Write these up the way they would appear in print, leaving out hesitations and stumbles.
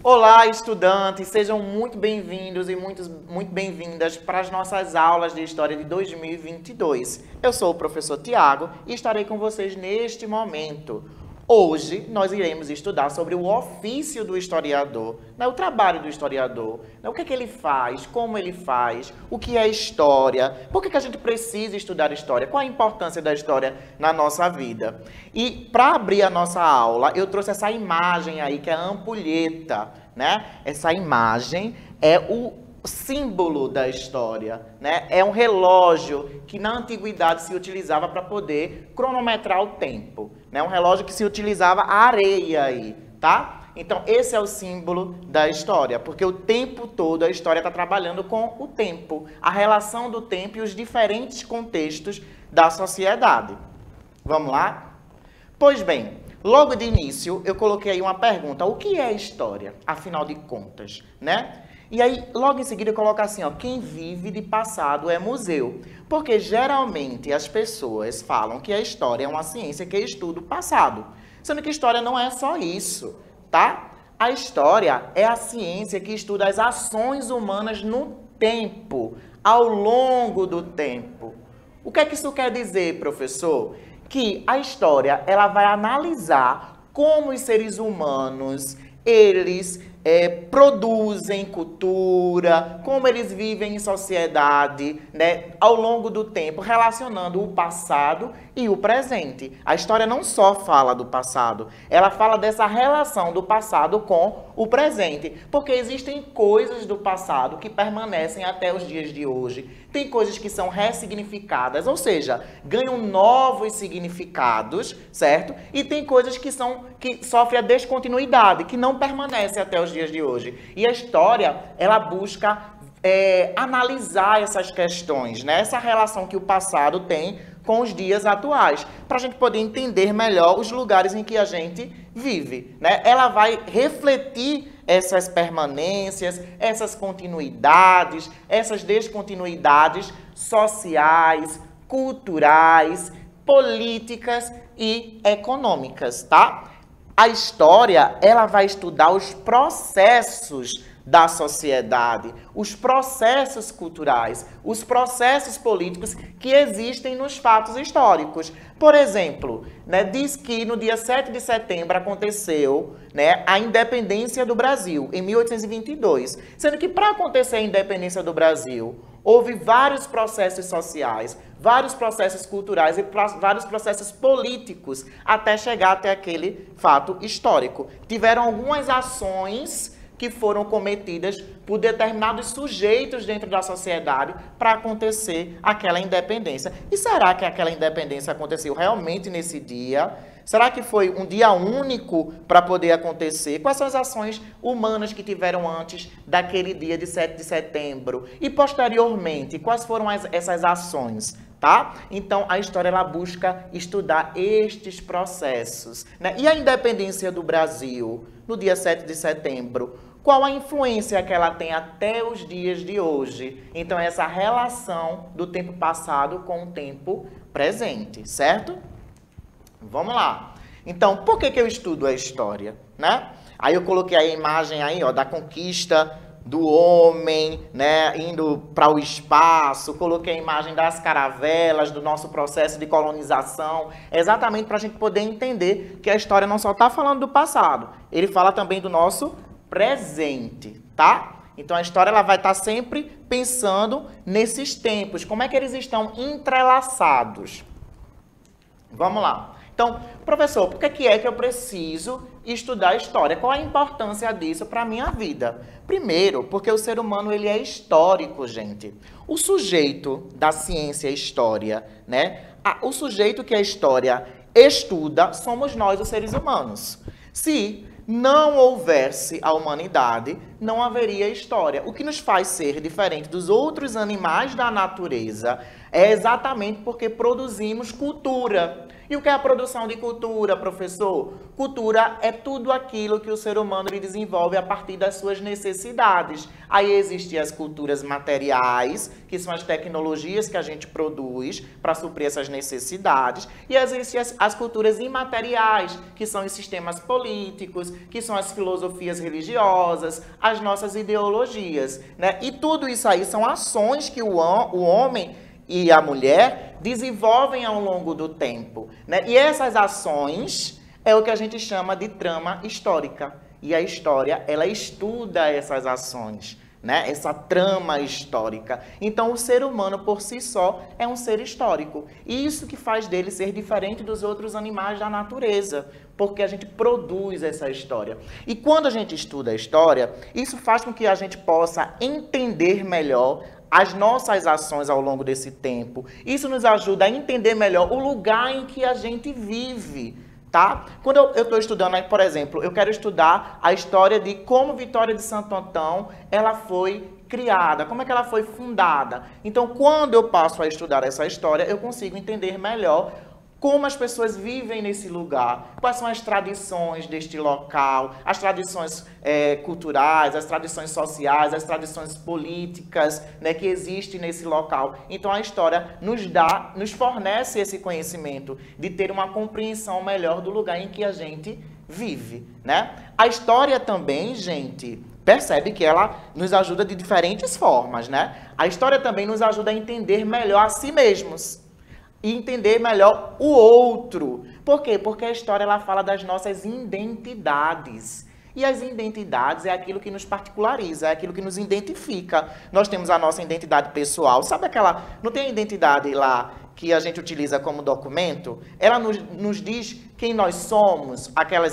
Olá, estudantes! Sejam muito bem-vindos e muito bem-vindas para as nossas aulas de História de 2022. Eu sou o professor Tiago e estarei com vocês neste momento. Hoje, nós iremos estudar sobre o ofício do historiador, o trabalho do historiador, o que é que ele faz, como ele faz, o que é história, por que a gente precisa estudar história, qual a importância da história na nossa vida. E para abrir a nossa aula, eu trouxe essa imagem aí, que é a ampulheta, né? Essa imagem é o símbolo da história, né? É um relógio que na antiguidade se utilizava para poder cronometrar o tempo, né? Um relógio que se utilizava a areia aí, tá? Então esse é o símbolo da história, porque o tempo todo a história está trabalhando com o tempo, a relação do tempo e os diferentes contextos da sociedade. Vamos lá? Pois bem, logo de início eu coloquei aí uma pergunta: o que é história, afinal de contas, né? E aí, logo em seguida, eu coloco assim, ó, quem vive de passado é museu. Porque, geralmente, as pessoas falam que a história é uma ciência que estuda o passado. Sendo que história não é só isso, tá? A história é a ciência que estuda as ações humanas no tempo, ao longo do tempo. O que é que isso quer dizer, professor? Que a história, ela vai analisar como os seres humanos, eles produzem cultura, como eles vivem em sociedade, né, ao longo do tempo, relacionando o passado e o presente. A história não só fala do passado, ela fala dessa relação do passado com o presente, porque existem coisas do passado que permanecem até os dias de hoje. Tem coisas que são ressignificadas, ou seja, ganham novos significados, certo? E tem coisas que sofrem a descontinuidade, que não permanecem até os dias de hoje. E a história, ela busca analisar essas questões, né? Essa relação que o passado tem com os dias atuais, para a gente poder entender melhor os lugares em que a gente vive, né? Ela vai refletir essas permanências, essas continuidades, essas descontinuidades sociais, culturais, políticas e econômicas, tá? A história, ela vai estudar os processos da sociedade, os processos culturais, os processos políticos que existem nos fatos históricos. Por exemplo, né, diz que no dia 7 de setembro aconteceu, né, a independência do Brasil, em 1822. Sendo que para acontecer a independência do Brasil, houve vários processos sociais, vários processos culturais e vários processos políticos até chegar até aquele fato histórico. Tiveram algumas ações que foram cometidas por determinados sujeitos dentro da sociedade para acontecer aquela independência. E será que aquela independência aconteceu realmente nesse dia? Será que foi um dia único para poder acontecer? Quais são as ações humanas que tiveram antes daquele dia de 7 de setembro? E posteriormente, quais foram essas ações? Tá? Então, a história, ela busca estudar estes processos, né? E a independência do Brasil, no dia 7 de setembro, qual a influência que ela tem até os dias de hoje? Então, essa relação do tempo passado com o tempo presente, certo? Vamos lá. Então, por que eu estudo a história, né? Aí eu coloquei a imagem aí, ó, da conquista do homem, né, indo para o espaço, coloquei a imagem das caravelas, do nosso processo de colonização, exatamente para a gente poder entender que a história não só está falando do passado, ele fala também do nosso presente, tá? Então a história, ela vai estar sempre pensando nesses tempos, como é que eles estão entrelaçados. Vamos lá. Então, professor, por que é que eu preciso estudar história? Qual a importância disso para a minha vida? Primeiro, porque o ser humano, ele é histórico, gente. O sujeito da ciência história, né? O sujeito que a história estuda somos nós, os seres humanos. Se não houvesse a humanidade, não haveria história. O que nos faz ser diferente dos outros animais da natureza É exatamente porque produzimos cultura. E o que é a produção de cultura, professor? Cultura é tudo aquilo que o ser humano ele desenvolve a partir das suas necessidades. Aí existem as culturas materiais, que são as tecnologias que a gente produz para suprir essas necessidades. E existem as culturas imateriais, que são os sistemas políticos, que são as filosofias religiosas, as nossas ideologias, né? E tudo isso aí são ações que o homem e a mulher desenvolvem ao longo do tempo, né? E essas ações é o que a gente chama de trama histórica. E a história, ela estuda essas ações, né? Essa trama histórica. Então, o ser humano, por si só, é um ser histórico. E isso que faz dele ser diferente dos outros animais da natureza, porque a gente produz essa história. E quando a gente estuda a história, isso faz com que a gente possa entender melhor as nossas ações ao longo desse tempo. Isso nos ajuda a entender melhor o lugar em que a gente vive, tá? Quando eu estou estudando, por exemplo, eu quero estudar a história de como Vitória de Santo Antão ela foi criada, como é que ela foi fundada. Então, quando eu passo a estudar essa história, eu consigo entender melhor como as pessoas vivem nesse lugar, quais são as tradições deste local, as tradições culturais, as tradições sociais, as tradições políticas, né, que existem nesse local. Então a história nos fornece esse conhecimento de ter uma compreensão melhor do lugar em que a gente vive, né? A história também, gente, percebe que ela nos ajuda de diferentes formas, né? A história também nos ajuda a entender melhor a si mesmos e entender melhor o outro. Por quê? Porque a história ela fala das nossas identidades. E as identidades é aquilo que nos particulariza, é aquilo que nos identifica. Nós temos a nossa identidade pessoal. Sabe aquela... Não tem a identidade lá que a gente utiliza como documento? Ela nos diz quem nós somos, aquela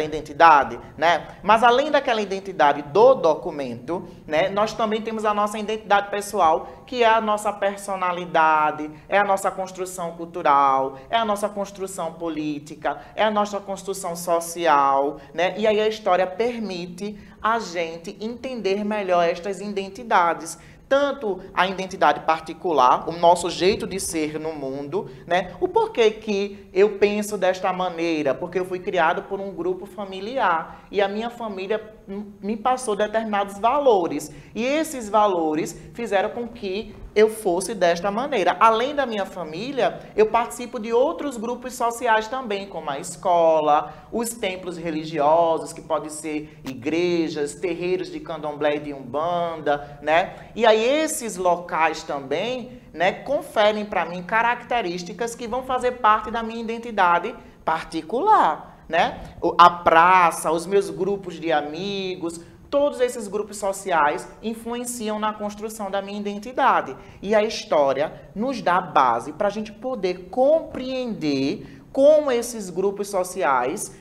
identidade, né? Mas além daquela identidade do documento, né, nós também temos a nossa identidade pessoal, que é a nossa personalidade, é a nossa construção cultural, é a nossa construção política, é a nossa construção social, né? E aí a história permite a gente entender melhor estas identidades. Tanto a identidade particular, o nosso jeito de ser no mundo, né? O porquê que eu penso desta maneira, porque eu fui criado por um grupo familiar e a minha família me passou determinados valores. E esses valores fizeram com que eu fosse desta maneira. Além da minha família, eu participo de outros grupos sociais também, como a escola, os templos religiosos, que podem ser igrejas, terreiros de candomblé e de umbanda, né? E aí esses locais também, né, conferem para mim características que vão fazer parte da minha identidade particular, né? A praça, os meus grupos de amigos, todos esses grupos sociais influenciam na construção da minha identidade. E a história nos dá base para a gente poder compreender como esses grupos sociais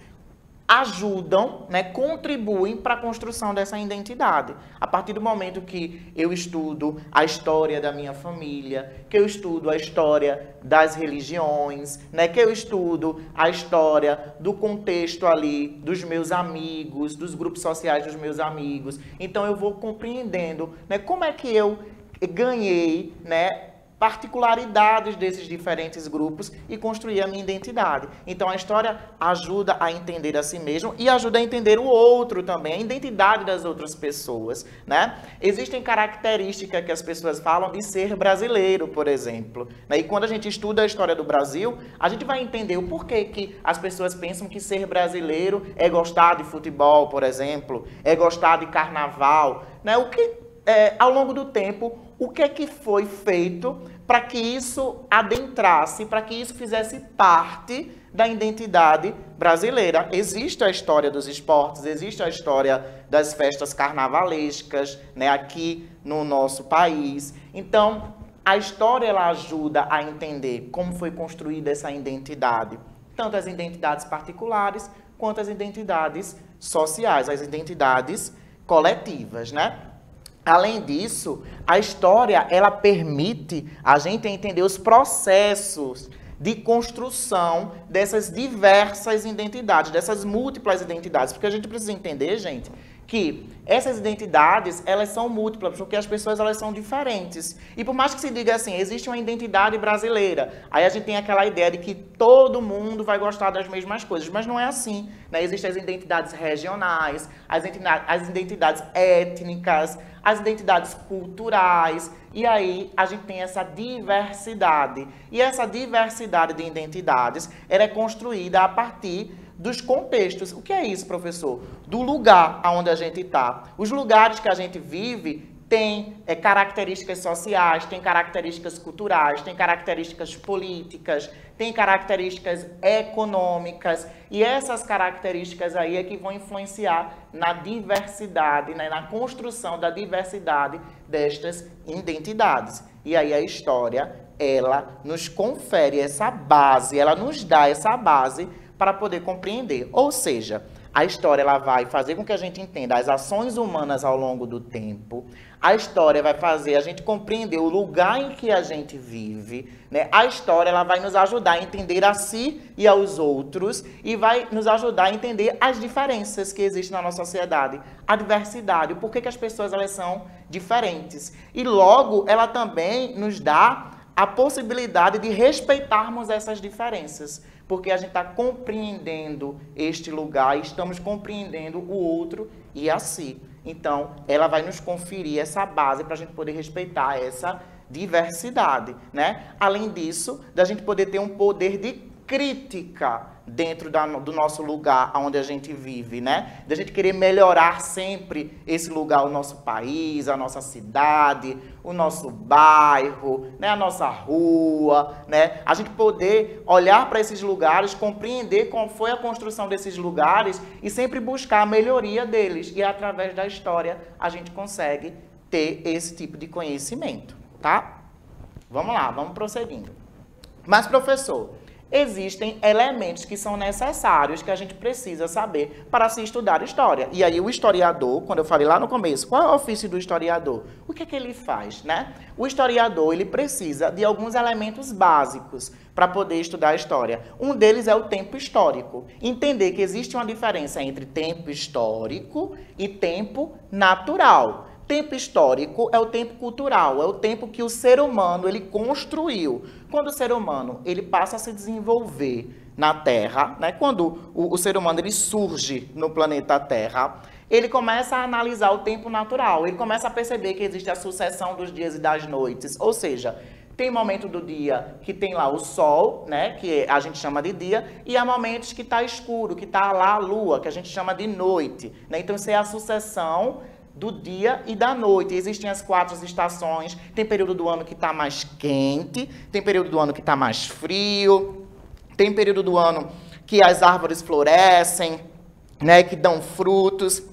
ajudam, né, contribuem para a construção dessa identidade. A partir do momento que eu estudo a história da minha família, que eu estudo a história das religiões, né, que eu estudo a história do contexto ali dos meus amigos, dos grupos sociais dos meus amigos, então eu vou compreendendo, né, como é que eu ganhei, né, particularidades desses diferentes grupos e construir a minha identidade. Então a história ajuda a entender a si mesmo e ajuda a entender o outro também, a identidade das outras pessoas, né? Existem características que as pessoas falam de ser brasileiro, por exemplo, né? E quando a gente estuda a história do Brasil, a gente vai entender o porquê que as pessoas pensam que ser brasileiro é gostar de futebol, por exemplo, é gostar de carnaval, né? Ao longo do tempo, o que é que foi feito para que isso adentrasse, para que isso fizesse parte da identidade brasileira? Existe a história dos esportes, existe a história das festas carnavalescas, né, aqui no nosso país. Então, a história ela ajuda a entender como foi construída essa identidade, tanto as identidades particulares quanto as identidades sociais, as identidades coletivas, né? Além disso, a história ela permite a gente entender os processos de construção dessas diversas identidades, dessas múltiplas identidades. Porque a gente precisa entender, gente, que essas identidades, elas são múltiplas, porque as pessoas, elas são diferentes. E por mais que se diga assim, existe uma identidade brasileira, aí a gente tem aquela ideia de que todo mundo vai gostar das mesmas coisas, mas não é assim, né? Existem as identidades regionais, as identidades étnicas, as identidades culturais, e aí a gente tem essa diversidade. E essa diversidade de identidades, ela é construída a partir dos contextos. O que é isso, professor? Do lugar onde a gente está. Os lugares que a gente vive têm características sociais, têm características culturais, têm características políticas, têm características econômicas, e essas características aí é que vão influenciar na diversidade, né, na construção da diversidade destas identidades. E aí a história, ela nos confere essa base, ela nos dá essa base para poder compreender. Ou seja, a história, ela vai fazer com que a gente entenda as ações humanas ao longo do tempo. A história vai fazer a gente compreender o lugar em que a gente vive, né? A história, ela vai nos ajudar a entender a si e aos outros e vai nos ajudar a entender as diferenças que existem na nossa sociedade, a diversidade, o porquê que as pessoas, elas são diferentes. E logo, ela também nos dá a possibilidade de respeitarmos essas diferenças, porque a gente está compreendendo este lugar e estamos compreendendo o outro e a si. Então, ela vai nos conferir essa base para a gente poder respeitar essa diversidade, né? Além disso, da gente poder ter um poder de crítica dentro do nosso lugar onde a gente vive, né? Da gente querer melhorar sempre esse lugar, o nosso país, a nossa cidade, o nosso bairro, né? A nossa rua, né? A gente poder olhar para esses lugares, compreender qual foi a construção desses lugares e sempre buscar a melhoria deles. E através da história a gente consegue ter esse tipo de conhecimento, tá? Vamos lá, vamos prosseguindo. Mas, professor, existem elementos que são necessários, que a gente precisa saber para se estudar história. E aí o historiador, quando eu falei lá no começo, qual é o ofício do historiador? O que é que ele faz, né? O historiador, ele precisa de alguns elementos básicos para poder estudar a história. Um deles é o tempo histórico. Entender que existe uma diferença entre tempo histórico e tempo natural. Tempo histórico é o tempo cultural, é o tempo que o ser humano, ele construiu. Quando o ser humano, ele passa a se desenvolver na Terra, né? Quando o ser humano, ele surge no planeta Terra, ele começa a analisar o tempo natural, ele começa a perceber que existe a sucessão dos dias e das noites, ou seja, tem momento do dia que tem lá o sol, né, que a gente chama de dia, e há momentos que está escuro, que está lá a lua, que a gente chama de noite, né? Então isso é a sucessão do dia e da noite. Existem as 4 estações, tem período do ano que está mais quente, tem período do ano que está mais frio, tem período do ano que as árvores florescem, né, que dão frutos,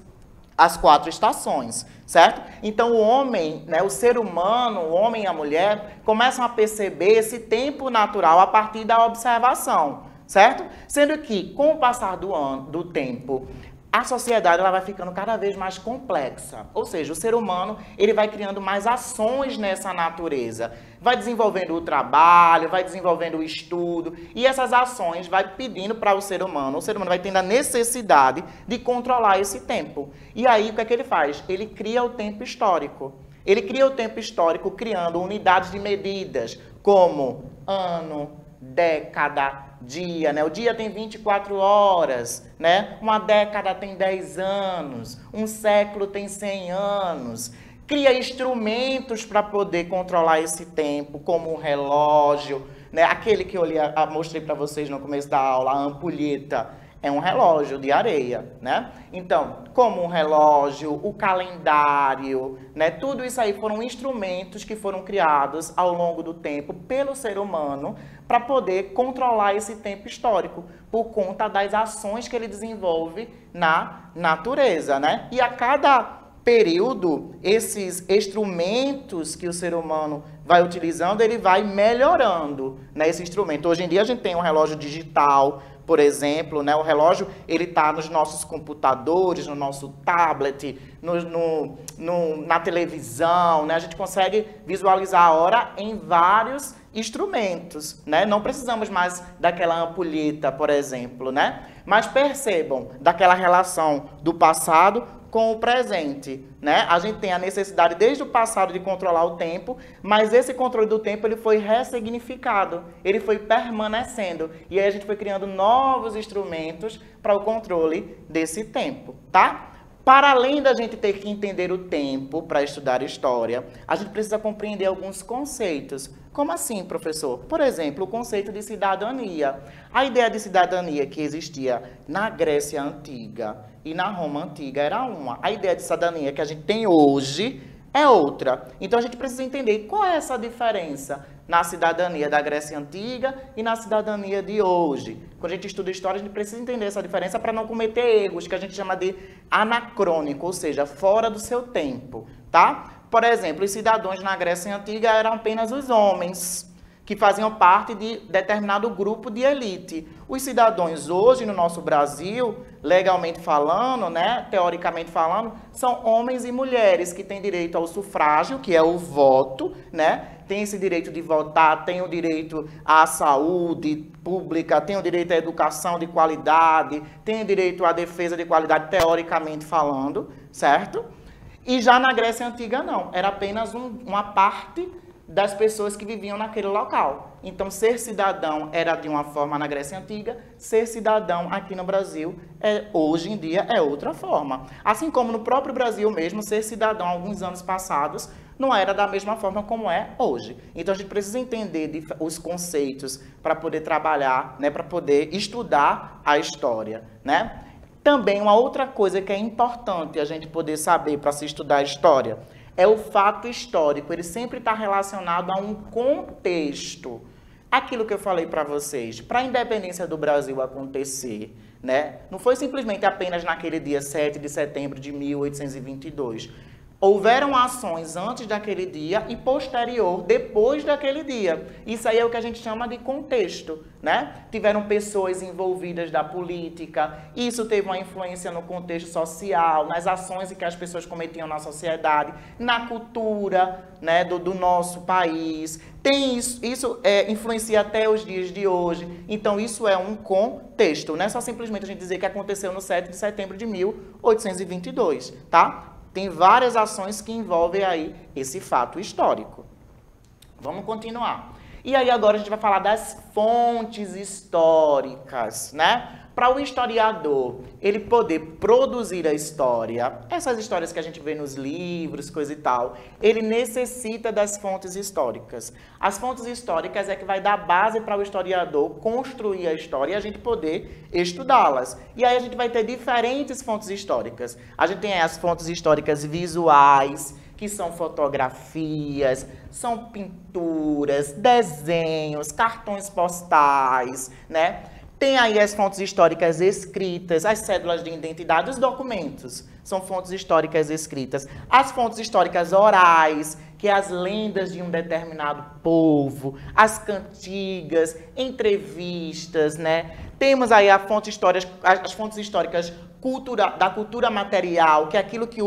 as 4 estações, certo? Então o homem, né, o ser humano, o homem e a mulher, começam a perceber esse tempo natural a partir da observação, certo? Sendo que, com o passar do tempo, a sociedade, ela vai ficando cada vez mais complexa. Ou seja, o ser humano, ele vai criando mais ações nessa natureza. Vai desenvolvendo o trabalho, vai desenvolvendo o estudo. E essas ações vai pedindo para o ser humano vai tendo a necessidade de controlar esse tempo. E aí, o que é que ele faz? Ele cria o tempo histórico. Ele cria o tempo histórico criando unidades de medidas, como ano, década, dia, né? O dia tem 24 horas, né? Uma década tem 10 anos, um século tem 100 anos. Cria instrumentos para poder controlar esse tempo, como um relógio, né? Aquele que eu mostrei para vocês no começo da aula, a ampulheta, é um relógio de areia, né? Então, como um relógio, o calendário, né? Tudo isso aí foram instrumentos que foram criados ao longo do tempo pelo ser humano para poder controlar esse tempo histórico, por conta das ações que ele desenvolve na natureza, né? E a cada período, esses instrumentos que o ser humano vai utilizando, ele vai melhorando, né, esse instrumento. Hoje em dia a gente tem um relógio digital, por exemplo, né? O relógio, ele está nos nossos computadores, no nosso tablet, na televisão, né? A gente consegue visualizar a hora em vários instrumentos, né? Não precisamos mais daquela ampulheta, por exemplo, né? Mas percebam daquela relação do passado com o presente, né? A gente tem a necessidade desde o passado de controlar o tempo, mas esse controle do tempo ele foi ressignificado, ele foi permanecendo. E aí a gente foi criando novos instrumentos para o controle desse tempo, tá? Para além da gente ter que entender o tempo para estudar história, a gente precisa compreender alguns conceitos. Como assim, professor? Por exemplo, o conceito de cidadania. A ideia de cidadania que existia na Grécia Antiga e na Roma Antiga era uma. A ideia de cidadania que a gente tem hoje é outra. Então a gente precisa entender qual é essa diferença na cidadania da Grécia Antiga e na cidadania de hoje. Quando a gente estuda história, a gente precisa entender essa diferença para não cometer erros, que a gente chama de anacrônico, ou seja, fora do seu tempo, tá? Por exemplo, os cidadãos na Grécia Antiga eram apenas os homens, que faziam parte de determinado grupo de elite. Os cidadãos hoje no nosso Brasil, legalmente falando, né, teoricamente falando, são homens e mulheres que têm direito ao sufrágio, que é o voto, né? Tem esse direito de votar, tem o direito à saúde pública, tem o direito à educação de qualidade, tem o direito à defesa de qualidade, teoricamente falando, certo? E já na Grécia Antiga não, era apenas uma parte das pessoas que viviam naquele local. Então, ser cidadão era de uma forma na Grécia Antiga, ser cidadão aqui no Brasil, hoje em dia, é outra forma. Assim como no próprio Brasil mesmo, ser cidadão alguns anos passados não era da mesma forma como é hoje. Então, a gente precisa entender os conceitos para poder trabalhar, né, para poder estudar a história, né? Também, uma outra coisa que é importante a gente poder saber para se estudar a história é o fato histórico. Ele sempre está relacionado a um contexto. Aquilo que eu falei para vocês, para a independência do Brasil acontecer, né, não foi simplesmente apenas naquele dia 7 de setembro de 1822. Houveram ações antes daquele dia e posterior, depois daquele dia. Isso aí é o que a gente chama de contexto, né? Tiveram pessoas envolvidas da política, isso teve uma influência no contexto social, nas ações que as pessoas cometiam na sociedade, na cultura, né, do nosso país. Isso influencia até os dias de hoje. Então, isso é um contexto. Não é só simplesmente a gente dizer que aconteceu no 7 de setembro de 1822, tá? Tem várias ações que envolvem aí esse fato histórico. Vamos continuar. E aí agora a gente vai falar das fontes históricas, né? Para o historiador, ele poder produzir a história, essas histórias que a gente vê nos livros, coisa e tal, ele necessita das fontes históricas. As fontes históricas é que vai dar base para o historiador construir a história e a gente poder estudá-las. E aí a gente vai ter diferentes fontes históricas. A gente tem as fontes históricas visuais, que são fotografias, são pinturas, desenhos, cartões postais, né? Tem aí as fontes históricas escritas, as cédulas de identidade, os documentos, são fontes históricas escritas. As fontes históricas orais, que é as lendas de um determinado povo, as cantigas, entrevistas, né? Temos aí as fontes históricas da cultura material, que é aquilo que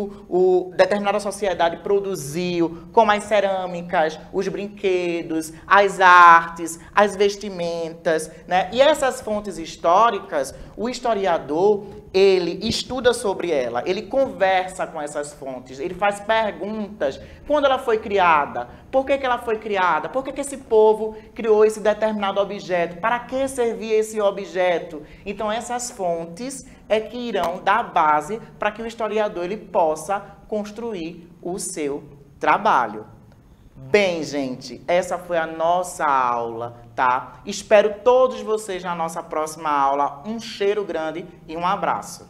determinada sociedade produziu, como as cerâmicas, os brinquedos, as artes, as vestimentas, né? E essas fontes históricas, o historiador, ele estuda sobre ela, ele conversa com essas fontes, ele faz perguntas. Quando ela foi criada? Por que ela foi criada? Por que esse povo criou esse determinado objeto? Para que servia esse objeto? Então, essas fontes é que irão dar base para que o historiador ele possa construir o seu trabalho. Bem, gente, essa foi a nossa aula, tá? Espero todos vocês na nossa próxima aula. Um cheiro grande e um abraço.